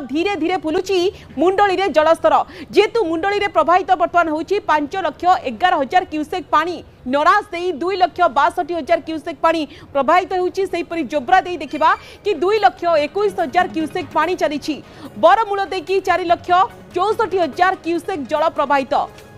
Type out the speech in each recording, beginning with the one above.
धीरे धीरे फुलुची मुंडली रे जलस्तर जेतु मुंडली रे प्रभावित बर्तमान होची 5,11,000 क्यूसेक पानी नराज दे 2,62,000 क्यूसेक पानी प्रभावित होची सेहीपरि जोब्रा दे देखिबा कि 2,21,000 क्यूसेक पानी चली बरमूल दे कि 4,64,000 क्यूसेक जल प्रभावित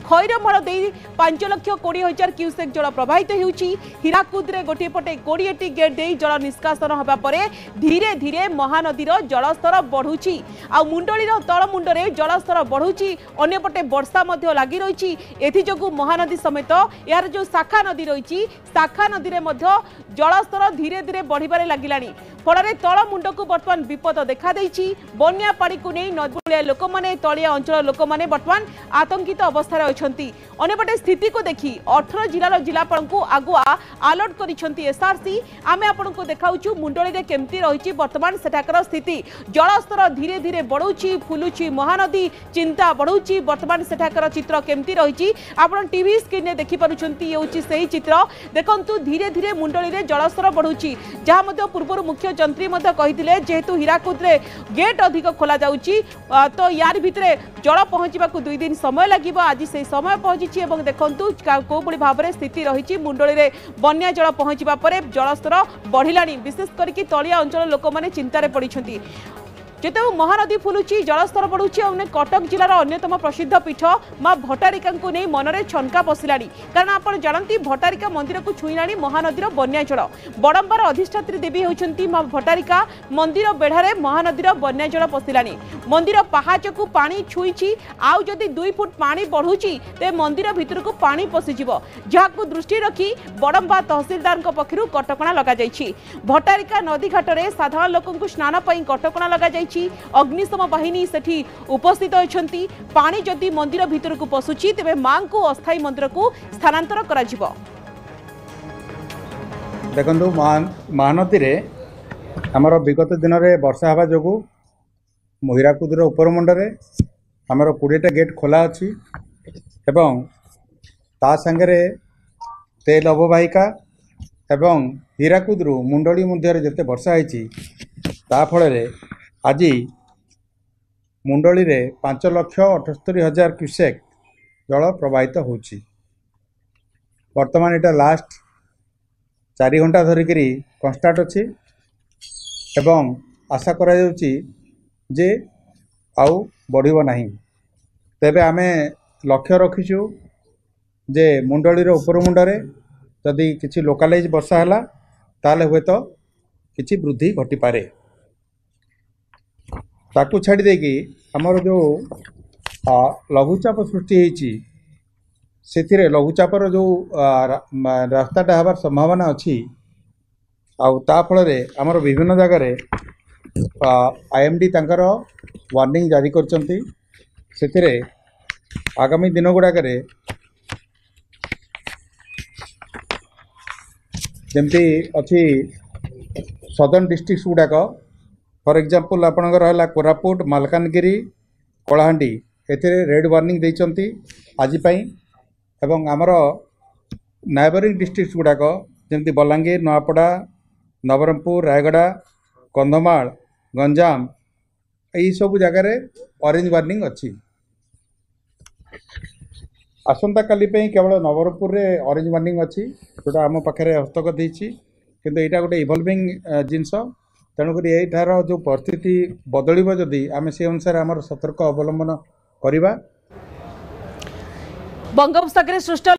खैरमल दे 5,20,000 क्यूसेक जल प्रभावित होउची हीराकुद रे गोटे पटे 20टी गेट दे जल निष्कासन होबा परे धीरे धीरे महानदीर जलस्तर बढ़ुची आ मुंडलीर तल मुंडरे जलस्तर बढ़ुची अन्य पटे वर्षा मध्य लागि रहिची एथि जगु महानदी समेत यार जो शाखा नदी रहिची शाखा नदी रे मध्य जलस्तर धीरे धीरे बढ़िबारे लागिलानी फल तल मुंड को बर्तमान विपद देखा देइची बन्या पानी को नहीं नदीकुलिया लोक माने तलिया अंचल लोक माने बर्तमान आतंकित अवस्था अंपटे स्थिति को देखी 18 जिलार जिलापाल को आगुआ अलर्ट करिसेंती एसआरसी आमे आपन को देखाउछु मुंडली रे केमती रहिछि वर्तमान सेठाकर स्थिति जलस्तर धीरे धीरे बढ़ुछि फुलुछि महानदी चिंता बढ़ुछि वर्तमान सेठाकर चित्र केमती रहिछि आपन टीवी स्क्रीन रे देखि पारुछंती होछि सही चित्र देखंतु धीरे धीरे मुंडली रे जलस्तर बढ़ुछि जहा मध्ये पूर्व मुख्य जंत्री मध्ये कहिथिले जेहेतु हीराकुद रे गेट अधिक खोला जाउछि तो यार भितरे जल पहुंचीबा को 2 दिन समय लागिबो आज से समय पहुंची एवं देखंतु को बड़ी भाव में स्थिति रही मुंडली रे बन्या जल पहुंचीबा परे जलस्तर बढ़िलानी विशेष करके तलिया अंचल लोक माने चिंतार पड़िछंती जेते महानदी फुलुची जलस्तर बढ़ुची कटक जिलार अन्यतम प्रसिद्ध पीठ माँ भट्टारिका को नहीं मनरे छनका पशिलानी कारण आपण जानती भट्टारिका मंदिर को छुईलानी महानदीर बन्या जल बड़ंबार अधिष्ठात्री देवी होती माँ भट्टारिका मंदिर बेढ़ारे महानदीर बन्या जल पशिलानी मंदिर पहाच को पानी छुईची आउ जदि 2 फुट पानी बढ़ुची ते मंदिर भितर को पानी पशिजिव जहां दृष्टि रखी बड़ंबा तहसीलदार पक्षरु कटकणा लगा जाइछि भट्टारिका नदी घाटरे साधारण लोकंकु स्नान पई कटकणा लगा जाइछि अग्निशम बाहिनी सेठी उपस्थित होइछंती पानी जदि मंदिर भितर को पसुची तेबे मां को अस्थायी मंदिर को स्थानांतर करा जिवो देखंतु महानदी रे हमर विगत दिन रे वर्षा हवा जोगु हीराकुदर उपरमुंडरे आमर 20टा गेट खोला अच्छी एवं ता संगे तेल अववाहिका एवं हीराकुदरू मुंडली मध्य जिते वर्षा होती फल आज मुंडली रे 5,78,000 क्यूसेक जल प्रवाहित होची वर्तमान एटा लास्ट 4 घंटा धरिक कन्स्टाट अच्छी एवं आशा करा जाउची जे आउ बढ़िबो नाही तेबे आमे लक्ष्य रखिछु जे मुंडलीर उपर मुंडरे जदि किछि लोकालाइज वर्षा हला ताले हुए तो किछि वृद्धि घटी पारे ताकू छाड़ी देकी हमर जो लघुचाप सृष्टि होईची सेथिरे लघुचापर जो रास्ताटा हबार संभावना अच्छी आउ ता फलरे हमर विभिन्न जगह आईएमडी तांकर वार्निंग जारी करचंती सेथिरे आगामी दिन गुड़ाक जमती अच्छी सदर्न डिस्ट्रिक्ट गुड़ाक फॉर एग्जांपल आपणकर है कोरापुट मालकानगिरी कलाहांडी एथिरे रेड वार्निंग देइचंती आज पई एवं आमर नाइबरिंग डिस्ट्रिक्ट गुड़ाक जमती बलांगीर नवापड़ा नवरंगपुर रायगड़ा कंधमाल गंजाम यही सब जगार ऑरेंज वार्निंग अच्छी आसंता काली केवल नवरंगपुर रे ऑरेंज वार्निंग अच्छी जोटा आम पाखे हस्तगत होती किंतु यहाँ गोटे इवल्विंग जिनस तेणुक यार जो परिस्थिति बदल जदि आम से अनुसार आम सतर्क अवलंबन करवा बंगोपसागर सृष्टि